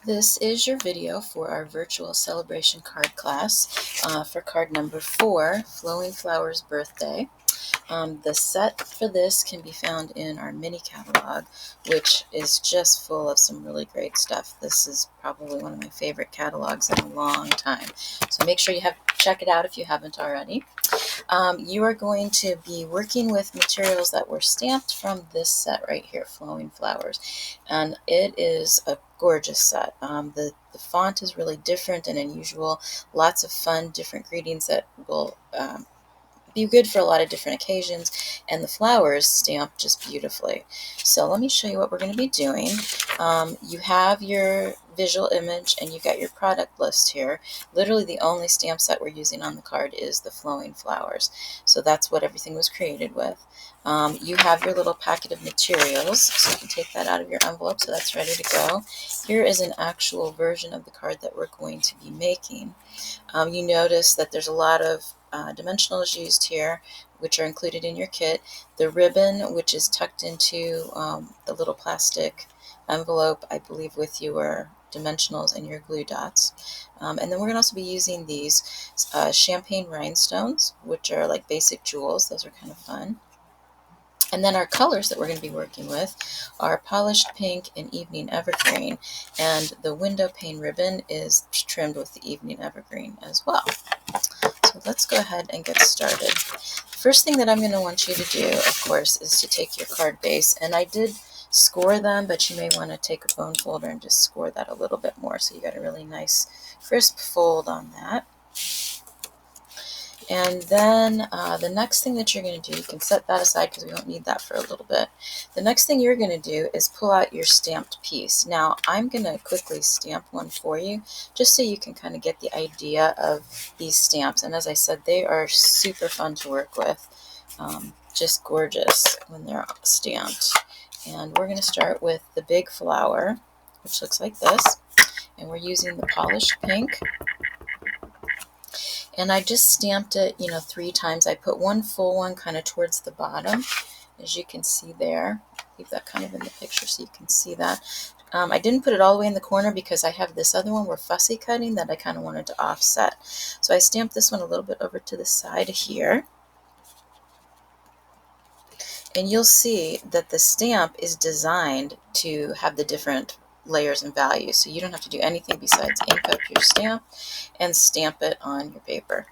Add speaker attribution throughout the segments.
Speaker 1: This is your video for our virtual celebration card class for card number 4, Flowing Flowers Birthday. The set for this can be found in our mini catalog, which is just full of some really great stuff. This is probably one of my favorite catalogs in a long time. So make sure you check it out if you haven't already. You are going to be working with materials that were stamped from this set right here, Flowing Flowers, and it is a gorgeous set. The font is really different and unusual, lots of fun different greetings that will be good for a lot of different occasions, and the flowers stamp just beautifully. So let me show you what we're going to be doing. You have your visual image and you've got your product list here. Literally the only stamp set we're using on the card is the Flowing Flowers. So that's what everything was created with. You have your little packet of materials, so you can take that out of your envelope, so that's ready to go. Here is an actual version of the card that we're going to be making. You notice that there's a lot of dimensionals used here, which are included in your kit. The ribbon, which is tucked into the little plastic envelope, I believe with your dimensionals and your glue dots. And then we're going to also be using these champagne rhinestones, which are like basic jewels. Those are kind of fun. And then our colors that we're going to be working with are polished pink and evening evergreen, and the window pane ribbon is trimmed with the evening evergreen as well. So let's go ahead and get started. The first thing that I'm going to want you to do, of course, is to take your card base, and I did score them, but you may want to take a bone folder and just score that a little bit more so you got a really nice crisp fold on that. And then the next thing that you're going to do, you can set that aside because we won't need that for a little bit. The next thing you're going to do is pull out your stamped piece. Now I'm going to quickly stamp one for you just so you can kind of get the idea of these stamps. And as I said, they are super fun to work with. Just gorgeous when they're stamped. And we're going to start with the big flower, which looks like this. And we're using the polished pink. And I just stamped it, 3 times. I put one full one kind of towards the bottom, as you can see there. Leave that kind of in the picture so you can see that. I didn't put it all the way in the corner because I have this other one we're fussy cutting that I kind of wanted to offset. So I stamped this one a little bit over to the side here. And you'll see that the stamp is designed to have the different layers and values, so you don't have to do anything besides ink up your stamp and stamp it on your paper.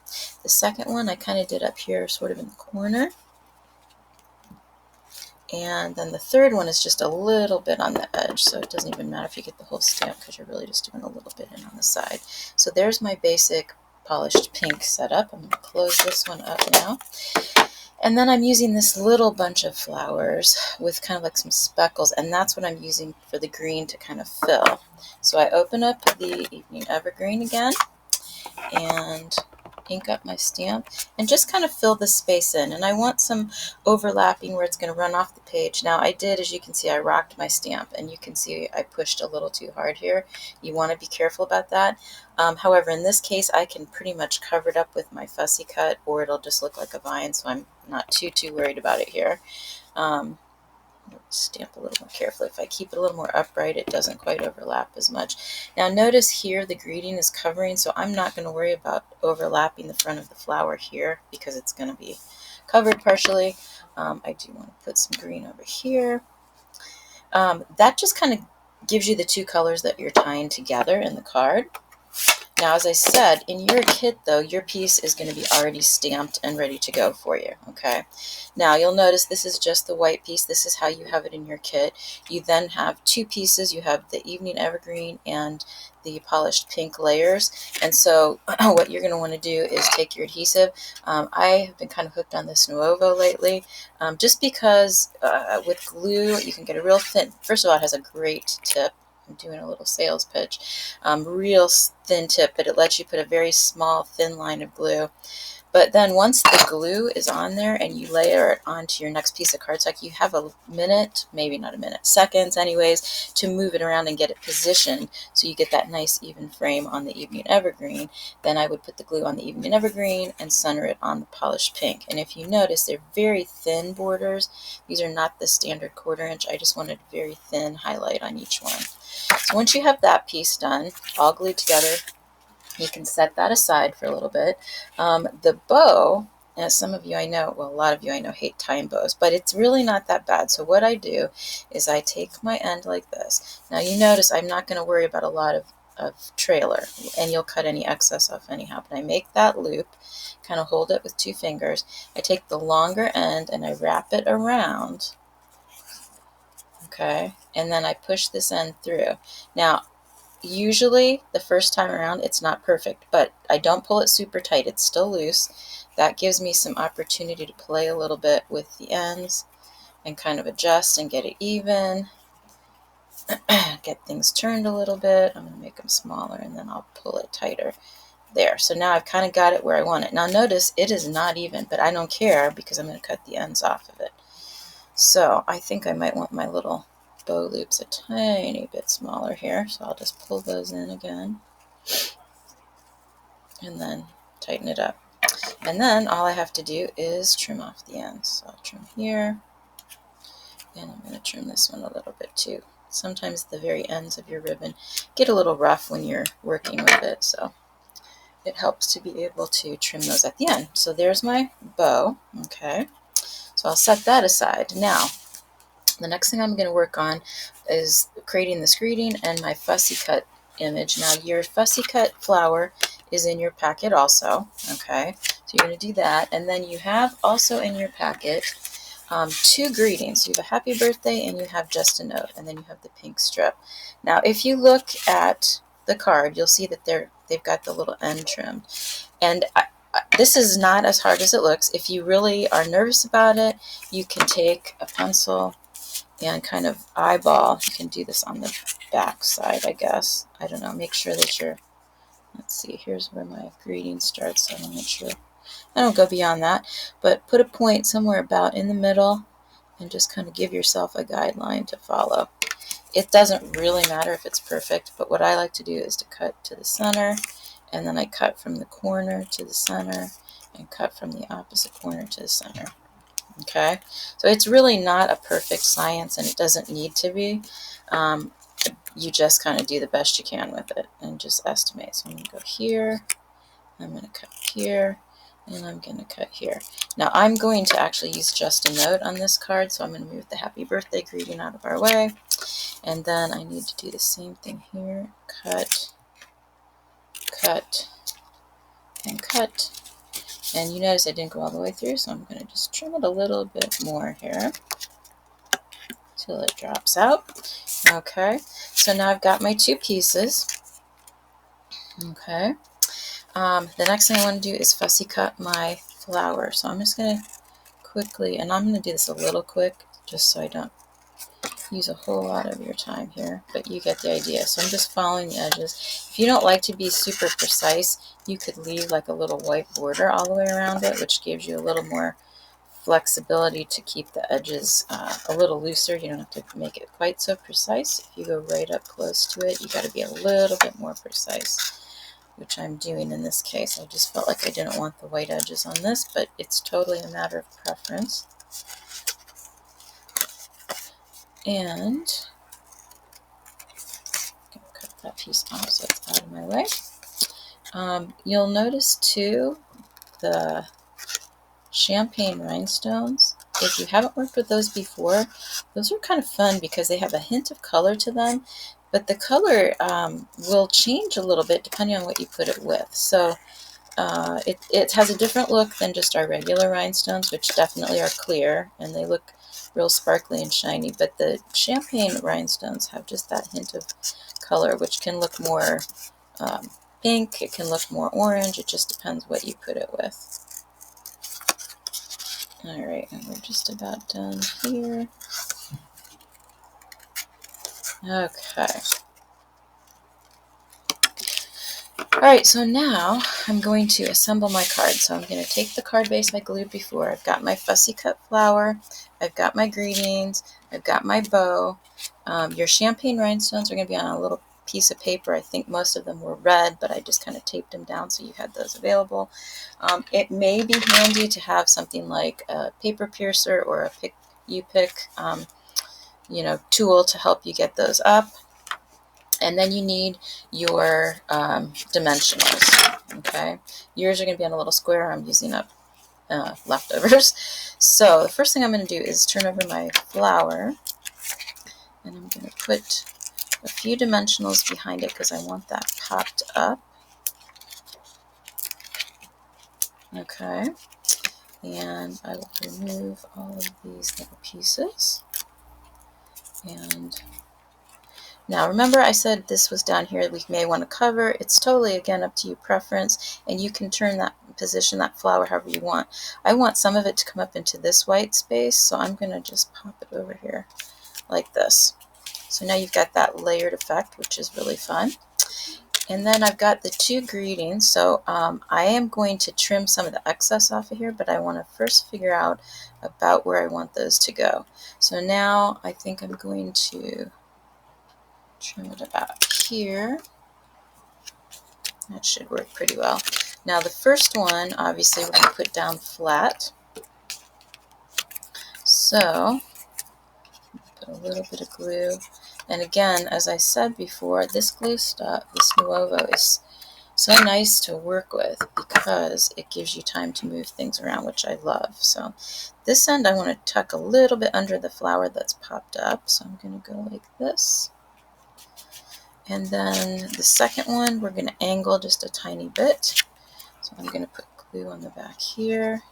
Speaker 1: The second one I kind of did up here sort of in the corner, and then the third one is just a little bit on the edge, so it doesn't even matter if you get the whole stamp because you're really just doing a little bit in on the side. So there's my basic polished pink setup. I'm going to close this one up now. And then I'm using this little bunch of flowers with kind of like some speckles, and that's what I'm using for the green to kind of fill. So I open up the evening evergreen again and ink up my stamp and just kind of fill the space in. And I want some overlapping where it's going to run off the page. Now I did, as you can see, I rocked my stamp, and you can see I pushed a little too hard here. You want to be careful about that. However, in this case, I can pretty much cover it up with my fussy cut, or it'll just look like a vine, so I'm not too worried about it here. Stamp a little more carefully. If I keep it a little more upright, it doesn't quite overlap as much. Now notice here the greeting is covering, so I'm not going to worry about overlapping the front of the flower here because it's going to be covered partially. I do want to put some green over here. That just kind of gives you the 2 colors that you're tying together in the card. Now, as I said, in your kit, though, your piece is going to be already stamped and ready to go for you, okay? Now, you'll notice this is just the white piece. This is how you have it in your kit. You then have 2 pieces. You have the evening evergreen and the polished pink layers. And so what you're going to want to do is take your adhesive. I have been kind of hooked on this Nuovo lately, just because with glue, you can get a real thin, first of all, it has a great tip. I'm doing a little sales pitch. Real thin tip, but it lets you put a very small, thin line of glue. But then once the glue is on there and you layer it onto your next piece of cardstock, you have a minute, maybe not a minute, seconds anyways, to move it around and get it positioned so you get that nice even frame on the Evening Evergreen. Then I would put the glue on the Evening Evergreen and center it on the polished pink. And if you notice, they're very thin borders. These are not the standard 1/4 inch. I just wanted very thin highlight on each one. So once you have that piece done, all glued together, you can set that aside for a little bit. The bow, as some of you I know, well, a lot of you I know hate tying bows, but it's really not that bad. So what I do is I take my end like this. Now you notice I'm not going to worry about a lot of trailer, and you'll cut any excess off anyhow. But I make that loop, kind of hold it with 2 fingers. I take the longer end and I wrap it around, okay, and then I push this end through. Now, usually the first time around it's not perfect, but I don't pull it super tight. It's still loose. That gives me some opportunity to play a little bit with the ends and kind of adjust and get it even. Get things turned a little bit. I'm going to make them smaller and then I'll pull it tighter. There. So now I've kind of got it where I want it. Now notice it is not even, but I don't care because I'm going to cut the ends off of it. So I think I might want my little bow loops a tiny bit smaller here, so I'll just pull those in again and then tighten it up. And then all I have to do is trim off the ends. So I'll trim here, and I'm going to trim this one a little bit too. Sometimes the very ends of your ribbon get a little rough when you're working with it, so it helps to be able to trim those at the end. So there's my bow. Okay, so I'll set that aside. Now the next thing I'm going to work on is creating this greeting and my fussy cut image. Now your fussy cut flower is in your packet also, okay? So you're going to do that, and then you have also in your packet 2 greetings. You have a happy birthday and you have just a note, and then you have the pink strip. Now if you look at the card, you'll see that they've got the little end trimmed, and this is not as hard as it looks. If you really are nervous about it, you can take a pencil and kind of eyeball. You can do this on the back side, I guess. I don't know. Make sure that you're, let's see, here's where my greeting starts, so I want to make sure I don't go beyond that. But put a point somewhere about in the middle and just kind of give yourself a guideline to follow. It doesn't really matter if it's perfect, but what I like to do is to cut to the center, and then I cut from the corner to the center and cut from the opposite corner to the center. Okay, so it's really not a perfect science, and it doesn't need to be. You just kind of do the best you can with it and just estimate. So I'm going to go here, I'm going to cut here, and I'm going to cut here. Now I'm going to actually use just a note on this card, so I'm going to move the happy birthday greeting out of our way. And then I need to do the same thing here. Cut, cut, and cut. And you notice I didn't go all the way through, so I'm going to just trim it a little bit more here till it drops out. Okay, so now I've got my 2 pieces. Okay, the next thing I want to do is fussy cut my flower. So I'm just going to quickly, and I'm going to do this a little quick just so I don't use a whole lot of your time here, but you get the idea. So I'm just following the edges. If you don't like to be super precise, you could leave like a little white border all the way around it, which gives you a little more flexibility to keep the edges a little looser. You don't have to make it quite so precise. If you go right up close to it, you got to be a little bit more precise, which I'm doing in this case. I just felt like I didn't want the white edges on this, but it's totally a matter of preference. And I'm going to cut that piece off so it's out of my way. You'll notice too the champagne rhinestones. If you haven't worked with those before, those are kind of fun because they have a hint of color to them, but the color will change a little bit depending on what you put it with. So it has a different look than just our regular rhinestones, which definitely are clear and they look real sparkly and shiny, but the champagne rhinestones have just that hint of color, which can look more pink, it can look more orange, it just depends what you put it with. Alright, and we're just about done here. Okay. Alright, so now I'm going to assemble my card. So I'm going to take the card base I glued before. I've got my fussy cut flower, I've got my greetings, I've got my bow. Your champagne rhinestones are going to be on a little piece of paper. I think most of them were red, but I just kind of taped them down so you had those available. It may be handy to have something like a paper piercer or a pick tool to help you get those up. And then you need your dimensionals, okay? Yours are going to be on a little square. I'm using up leftovers. So the first thing I'm going to do is turn over my flower, and I'm going to put a few dimensionals behind it because I want that popped up. Okay, and I will remove all of these little pieces. And now remember I said this was down here, we may want to cover. It's totally, again, up to you preference, and you can position that flower however you want. I want some of it to come up into this white space, so I'm going to just pop it over here like this. So now you've got that layered effect, which is really fun. And then I've got the two greetings, so I am going to trim some of the excess off of here, but I want to first figure out about where I want those to go. So now I think I'm going to trim it about here. That should work pretty well. Now the first one, obviously, we're going to put down flat. So put a little bit of glue. And again, as I said before, this glue stuff, this Nuovo, is so nice to work with because it gives you time to move things around, which I love. So this end I want to tuck a little bit under the flower that's popped up. So I'm going to go like this. And then the second one, we're going to angle just a tiny bit. So I'm going to put glue on the back here.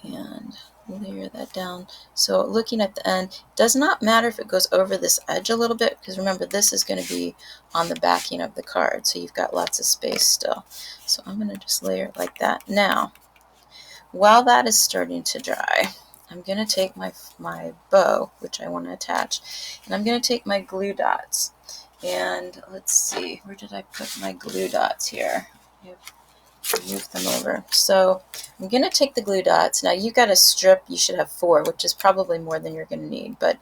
Speaker 1: And layer that down. So looking at the end, it does not matter if it goes over this edge a little bit, because remember this is going to be on the backing of the card, so you've got lots of space still. So I'm going to just layer it like that. Now, while that is starting to dry, I'm going to take my bow, which I want to attach, and I'm going to take my glue dots. And let's see, where did I put my glue dots here? Move them over. So I'm going to take the glue dots. Now you've got a strip, you should have 4, which is probably more than you're going to need, but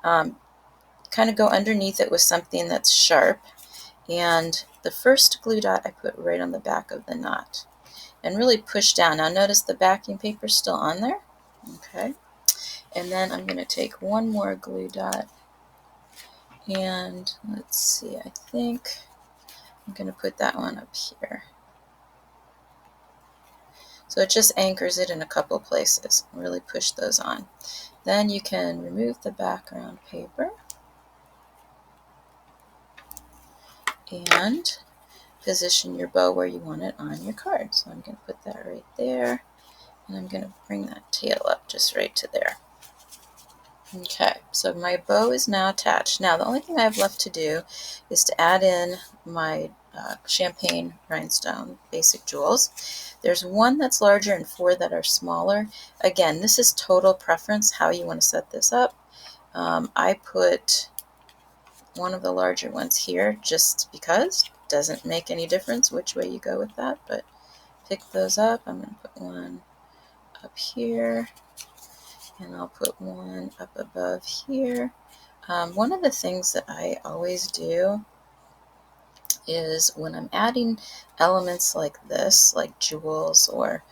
Speaker 1: kind of go underneath it with something that's sharp. And the first glue dot I put right on the back of the knot and really push down. Now notice the backing paper is still on there. Okay. And then I'm going to take one more glue dot, and let's see, I think I'm going to put that one up here. So it just anchors it in a couple places. Really push those on. Then you can remove the background paper and position your bow where you want it on your card. So I'm going to put that right there, and I'm going to bring that tail up just right to there. Okay, so my bow is now attached. Now the only thing I have left to do is to add in my champagne rhinestone basic jewels. There's one that's larger and 4 that are smaller. Again, this is total preference how you want to set this up. I put one of the larger ones here just because it doesn't make any difference which way you go with that, but pick those up. I'm going to put one up here, and I'll put one up above here. One of the things that I always do is when I'm adding elements like this, like jewels or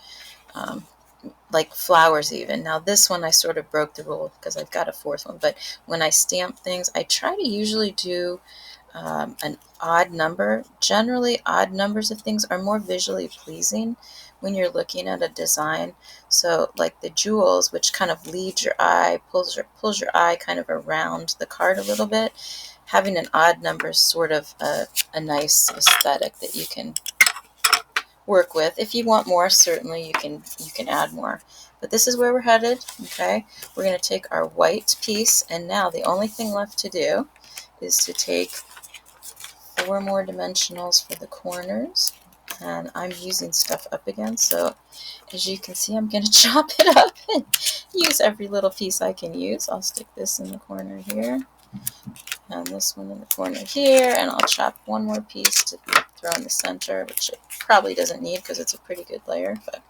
Speaker 1: like flowers even. Now this one I sort of broke the rule because I've got a 4th one, but when I stamp things, I try to usually do an odd number. Generally, odd numbers of things are more visually pleasing when you're looking at a design. So like the jewels, which kind of leads your eye, pulls your eye kind of around the card a little bit, having an odd number is sort of a nice aesthetic that you can work with. If you want more, certainly you can add more. But this is where we're headed. Okay, we're going to take our white piece, and now the only thing left to do is to take 4 more dimensionals for the corners. And I'm using stuff up again, so as you can see, I'm going to chop it up and use every little piece I can use. I'll stick this in the corner here. and this one in the corner here, and I'll chop one more piece to throw in the center, which it probably doesn't need because it's a pretty good layer, but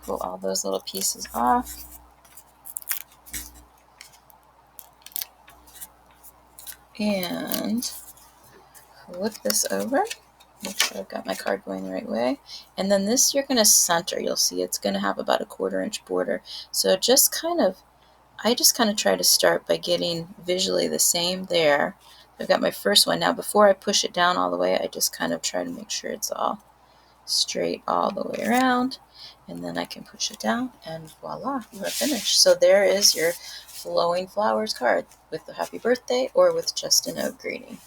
Speaker 1: pull all those little pieces off. And flip this over. Make sure I've got my card going the right way. And then this you're going to center. You'll see it's going to have about a 1/4 inch border. So I just kind of try to start by getting visually the same there. I've got my first one. Now before I push it down all the way, I just kind of try to make sure it's all straight all the way around. And then I can push it down and voila, we're finished. So there is your Flowing Flowers card with the happy birthday or with just a note greeting.